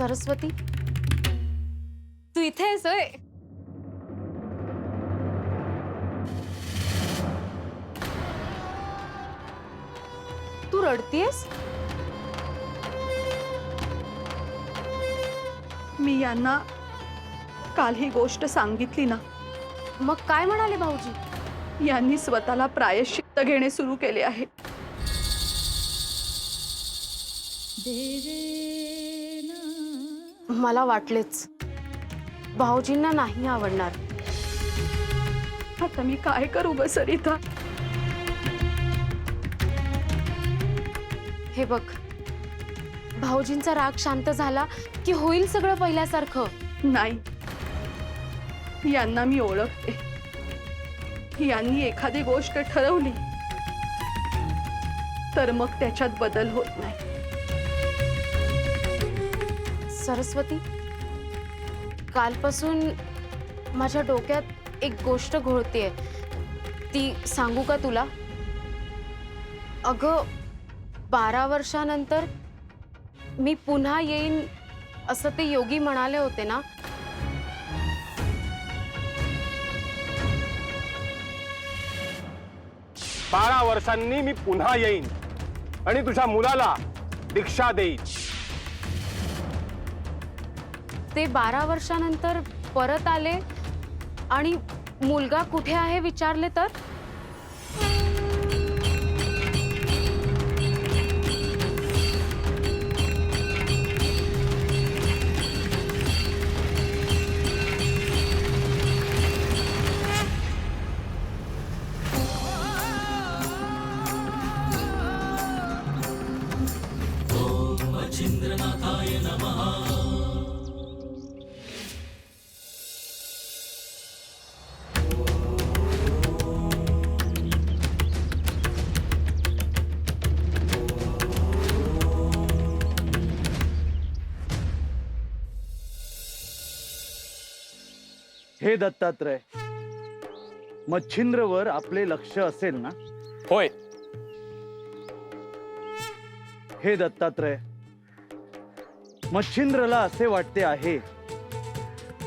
सरस्वती, तू इथे आहेस होय? तू रडतीयस? मी यांना काल ही गोष्ट सांगितली ना, मग काय म्हणाले भाऊजी? यांनी स्वतःला प्रायश्चित्त घेणे सुरू केले आहे. मला वाटलेच भाऊजींना नाही आवडणार. आता मी काय करू ग सरिता? हे बघ, भाऊजींचा राग शांत झाला की होईल सगळं पहिल्यासारखं. नाही, यांना मी ओळखते. यांनी एखादी गोष्ट ठरवली तर मग त्याच्यात बदल होत नाही. सरस्वती, कालपासून माझ्या डोक्यात एक गोष्ट घोळतेय. ती सांगू का तुला? अगं, 12 वर्षानंतर मी पुन्हा येईन असं ते योगी म्हणाले होते ना. 12 वर्षांनी मी पुन्हा येईन आणि तुझ्या मुलाला दीक्षा देईन. ते 12 वर्षानंतर परत आले आणि मुलगा कुठे आहे विचारले तर? हे दत्तात्रय, मच्छिंद्रवर आपले लक्ष असेल ना? होय. हे दत्तात्रय, मच्छिंद्रला असे वाटते आहे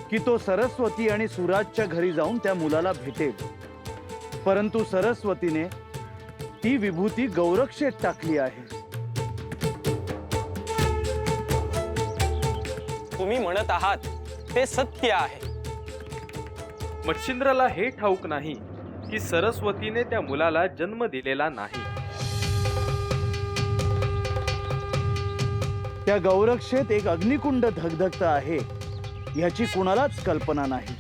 की तो सरस्वती आणि सुराजच्या घरी जाऊन त्या मुलाला भेटेल, परंतु सरस्वतीने ती विभूती गौरक्षेत टाकली आहे. तुम्ही म्हणत आहात ते सत्य आहे. मच्छिंद्रला हे ठाऊक नाही की सरस्वतीने त्या मुलाला जन्म दिलेला नाही. त्या गौरक्षेत एक अग्निकुंड धगधगत आहे याची कुणालाच कल्पना नाही.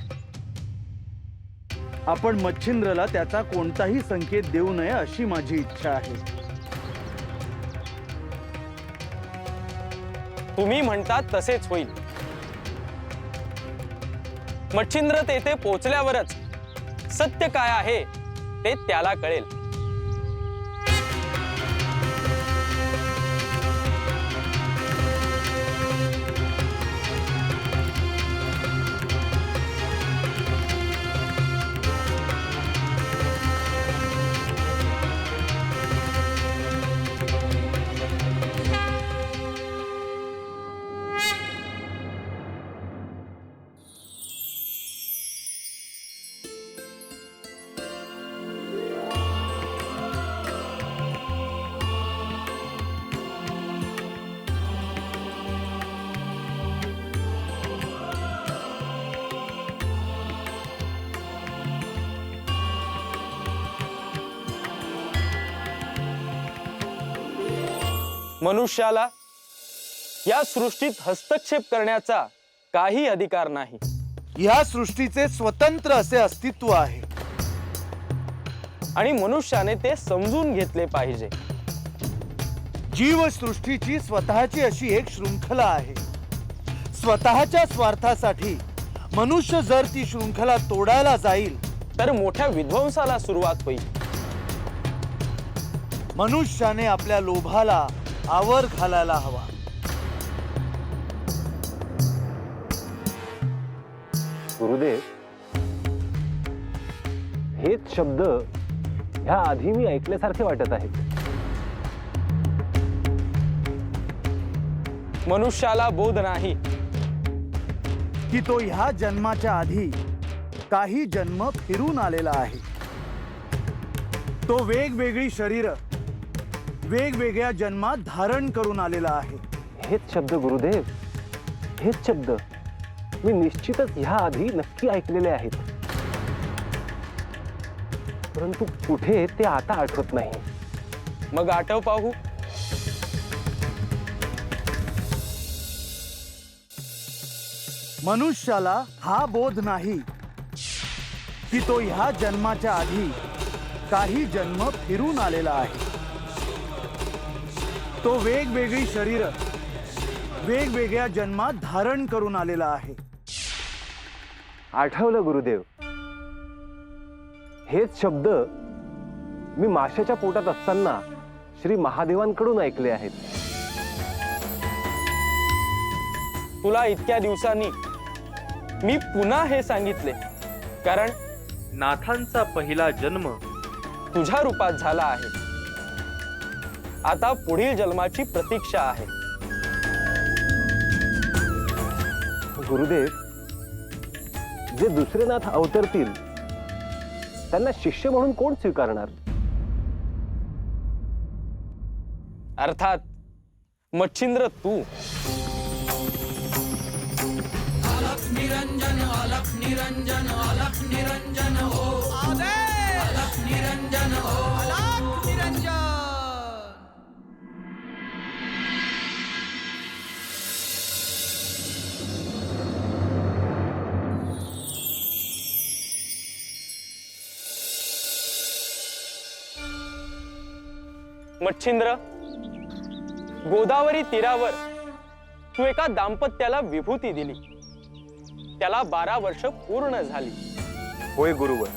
आपण मच्छिंद्रला त्याचा कोणताही संकेत देऊ नये अशी माझी इच्छा आहे. तुम्ही म्हणतात तसेच होईल. मच्छिंद्र तेथे पोचल्यावरच सत्य काय आहे ते त्याला कळेल. मनुष्याला या सृष्टीत हस्तक्षेप करण्याचा काही अधिकार नाही. या सृष्टीचे स्वतंत्र असे अस्तित्व आहे आणि मनुष्याने ते समजून घेतले पाहिजे. जीवसृष्टीची स्वतःची अशी एक शृंखला आहे. स्वतःच्या स्वार्थासाठी मनुष्य जर ती शृंखला तोडायला जाईल तर मोठ्या विध्वंसाला सुरुवात होईल. मनुष्याने आपल्या लोभाला आवर घालायला हवा. गुरुदेव, हेच शब्द ह्या आधी मी ऐकल्यासारखे वाटत आहेत. मनुष्याला बोध नाही की तो ह्या जन्माच्या आधी काही जन्म फिरून आलेला आहे. तो वेगवेगळी शरीर वेगवेगळ्या जन्मात धारण करून आलेला आहे. हेच शब्द गुरुदेव, हेच शब्द मी निश्चितच ह्या आधी नक्की ऐकलेले आहेत, परंतु कुठे ते आता आठवत नाही. मग आठव पाहू. मनुष्याला हा बोध नाही की तो ह्या जन्माच्या आधी काही जन्म फिरून आलेला आहे. तो वेगवेगळी शरीर वेगवेगळ्या जन्मात धारण करून आलेला आहे. आठवलं गुरुदेव, हेच शब्द मी माशाच्या पोटात असताना श्री महादेवांकडून ऐकले आहेत. तुला इतक्या दिवसांनी मी पुन्हा हे सांगितले, कारण नाथांचा पहिला जन्म तुझ्या रूपात झाला आहे. आता पुढील जन्माची प्रतीक्षा आहे. गुरुदेव, जे दुसरे नाथ अवतरतील त्यांना शिष्य म्हणून कोण स्वीकारणार? अर्थात मच्छिंद्र तू. मच्छिंद्र, गोदावरी तीरावर तू एका दाम्पत्याला विभूती दिली. त्याला 12 वर्ष पूर्ण झाली. होय गुरुवर,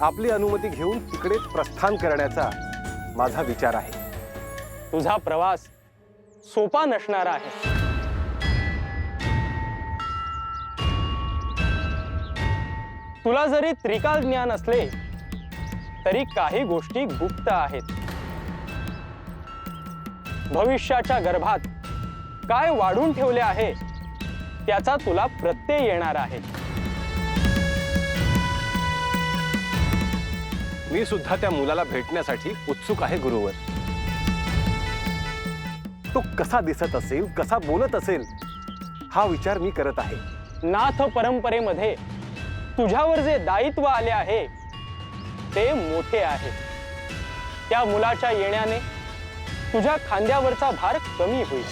आपली अनुमती घेऊन तिकडे प्रस्थान करण्याचा माझा विचार आहे. तुझा प्रवास सोपा नसणार आहे. तुला जरी त्रिकाल ज्ञान असले तरी काही गोष्टी गुप्त आहेत. भविष्याच्या गर्भात काय वाढून ठेवले आहे त्याचा तुला प्रत्यय येणार आहे. मी सुद्धा त्या मुलाला भेटण्यासाठी उत्सुक आहे गुरुवर. तो कसा दिसत असेल, कसा बोलत असेल, हा विचार मी करत आहे. नाथ परंपरेमध्ये तुझ्यावर जे दायित्व आले आहे ते मोठे आहे. त्या मुलाच्या येण्याने तुझ्या खांद्यावरचा भार कमी होईल.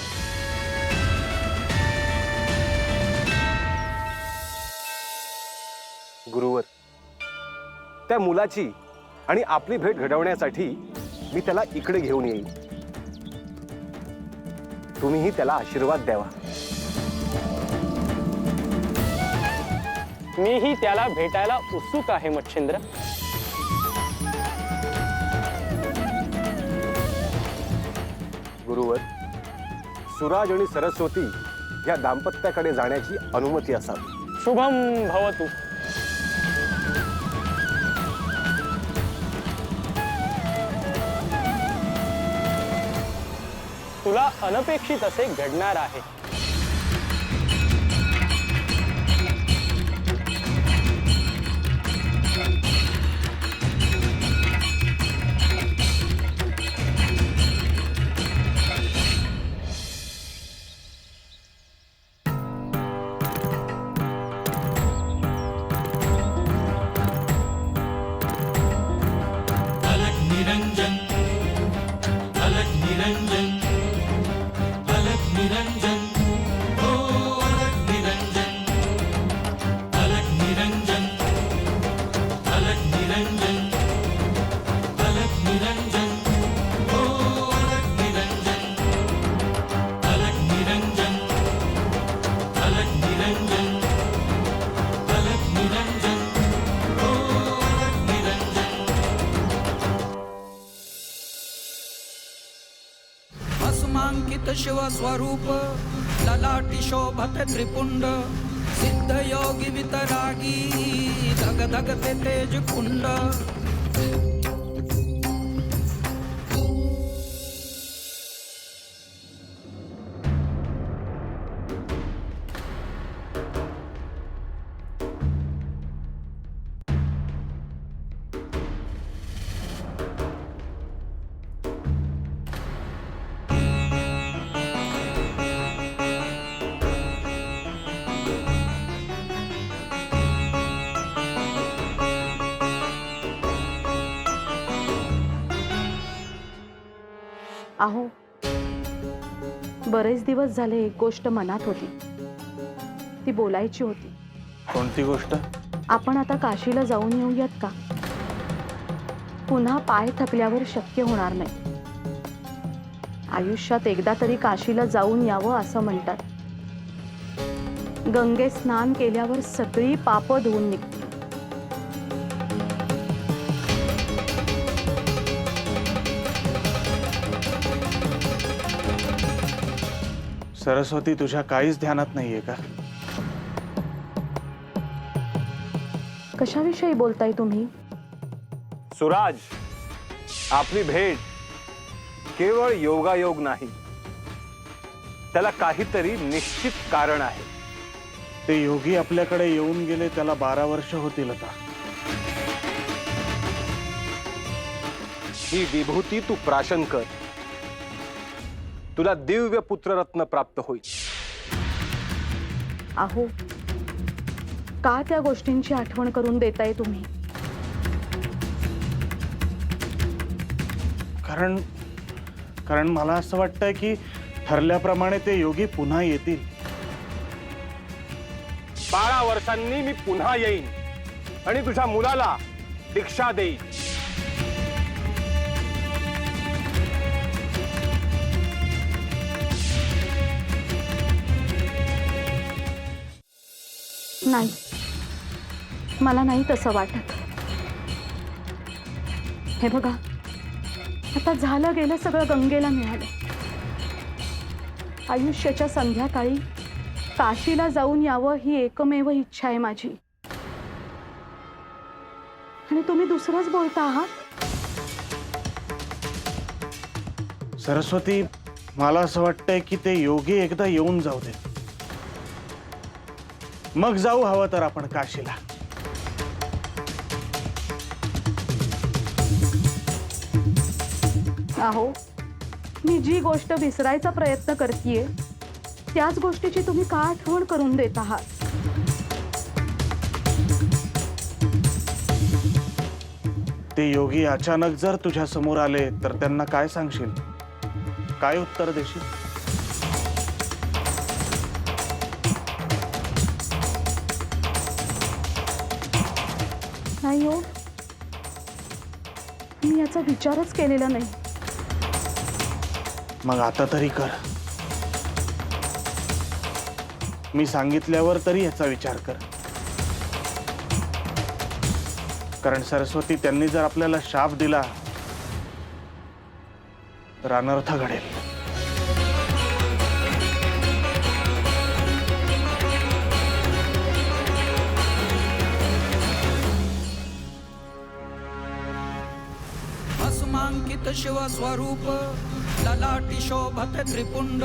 गुरुवर, त्या मुलाची आणि आपली भेट घडवण्यासाठी मी त्याला इकडे घेऊन येईन. तुम्हीही त्याला आशीर्वाद द्यावा. मीही त्याला भेटायला उत्सुक आहे मच्छिंद्र. गुरुवर, सुराज आणि सरस्वती या दाम्पत्याकडे जाण्याची अनुमती असावी. शुभम भवतु. तुला अनपेक्षित असे घडणार आहे. भस्मांकित शिव स्वरूप ललाटी शोभते त्रिपुंड सिद्ध योगी वितरागी धग धगते तेज कुंड. अहो, बरेच दिवस झाले एक गोष्ट मनात होती, ती बोलायची होती. कोणती गोष्ट? आपण आता काशीला जाऊन येऊयात का? पुन्हा पाय थकल्यावर शक्य होणार नाही. आयुष्यात एकदा तरी काशीला जाऊन यावं असं म्हणतात. गंगे स्नान केल्यावर सगळी पापं धुवून निघतील. सरस्वती, तुझ्या काहीच ध्यानात नाहीये का? कशाविषयी बोलताय तुम्ही? सुराज, आपली भेट केवळ योगायोग नाही, त्याला काहीतरी निश्चित कारण आहे. ते योगी आपल्याकडे येऊन गेले त्याला 12 वर्ष होतील आता. ही विभूती तू प्राशन कर, तुला दिव्य पुत्ररत्न प्राप्त होईल. अहो, का त्या गोष्टींची आठवण करून देताय तुम्ही? कारण मला असं वाटतंय की ठरल्याप्रमाणे ते योगी पुन्हा येतील. 12 वर्षांनी मी पुन्हा येईन आणि तुझ्या मुलाला दीक्षा देईन. नाही, मला नाही तसं वाटत. हे बघा, आता झालं गेलं सगळं गंगेला मिळालं. आयुष्याच्या संध्याकाळी काशीला जाऊन यावं ही एकमेव इच्छा आहे माझी. आणि तुम्ही दुसरंच बोलता आहात. सरस्वती, मला असं वाटतंय की ते योगी एकदा येऊन जाऊ दे, मग जाऊ हवं तर आपण काशीला. अहो, मी जी गोष्ट विसरायचा प्रयत्न करतीये त्याच गोष्टीची तुम्ही का आठवण करून देत आहात? ते योगी अचानक जर तुझ्या समोर आले तर त्यांना काय सांगशील? काय उत्तर देशील? नाही हो, मी याचा विचारच केलेला नाही. मग आता तरी कर. मी सांगितल्यावर तरी याचा विचार कर. कारण सरस्वती, त्यांनी जर आपल्याला शाप दिला तर अनर्थ घडेल. भस्मांकित शिवस्वरूप ललाटी शोभते त्रिपुंड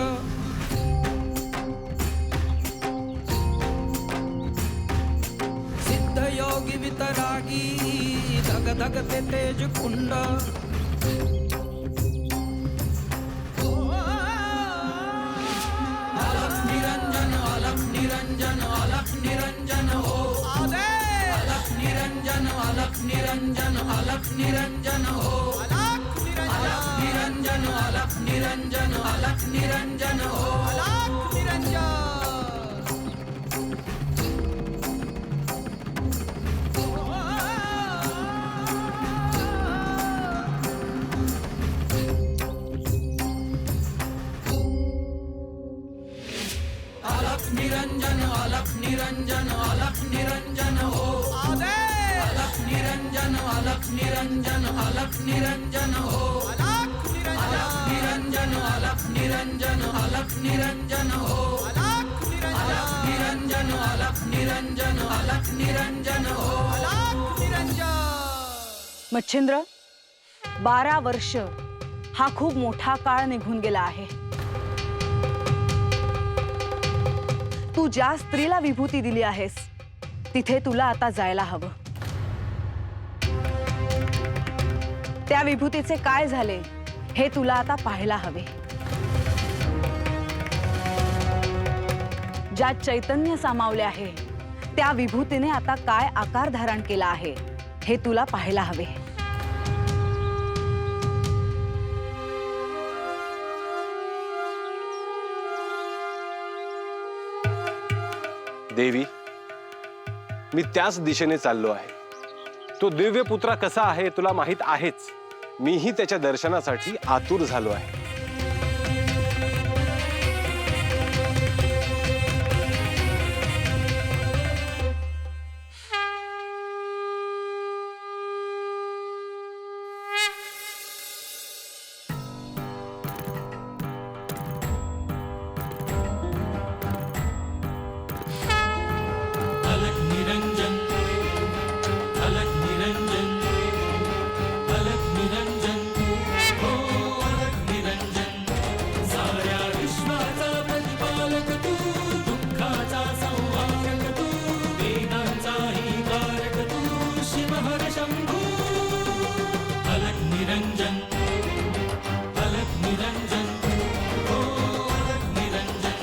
सिद्ध योगी वितरागी धग धगते तेज कुंड अलख निरंजन अलख निरंजन अलख निरंजन हो अलख निरंजन अलख निरंजन अलख निरंजन हो अलख निरंजन अलख निरंजन अलख निरंजन हो अलख निरंजन अलख निरंजन अलख निरंजन अलख निरंजन हो अलख निरंजन अलख निरंजन अलख निरंजन हो अलख निरंजन अलख निरंजन अलख निरंजन हो अलख निरंजन अलख निरंजन अलख निरंजन हो अलख निरंजन. मच्छिंद्र, 12 वर्ष हा खूप मोठा काळ निघून गेला आहे. तू ज्या स्त्रीला विभूती दिली आहेस तिथे तुला आता जायला हवं. त्या विभूतीचे काय झाले हे तुला आता पाहायला हवे. ज्यात चैतन्य सामावले आहे त्या विभूतीने आता काय आकार धारण केला आहे हे तुला पाहायला हवे. देवी, मी त्याच दिशेने चाललो आहे. तो दिव्य पुत्रा कसा आहे तुला माहित आहेच. मीही त्याच्या दर्शनासाठी आतुर झालो आहे. अलग निरंजन, अलग निरंजन, अलग निरंजन, हो अलग निरंजन. साऱ्या विश्वाचा प्रतिपालक तू, दुःखाचा संहारक तू, वेदांचाही कारक तू, शिव हर शंभू. अलग निरंजन, अलग निरंजन, हो अलग निरंजन.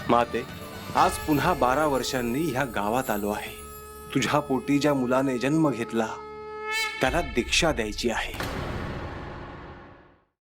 माते, आज पुन्हा 12 वर्षांनी ह्या गावात आलो आहे. तुझ्या पोटी ज्या मुलाने जन्म घेतला त्याला दीक्षा द्यायची आहे.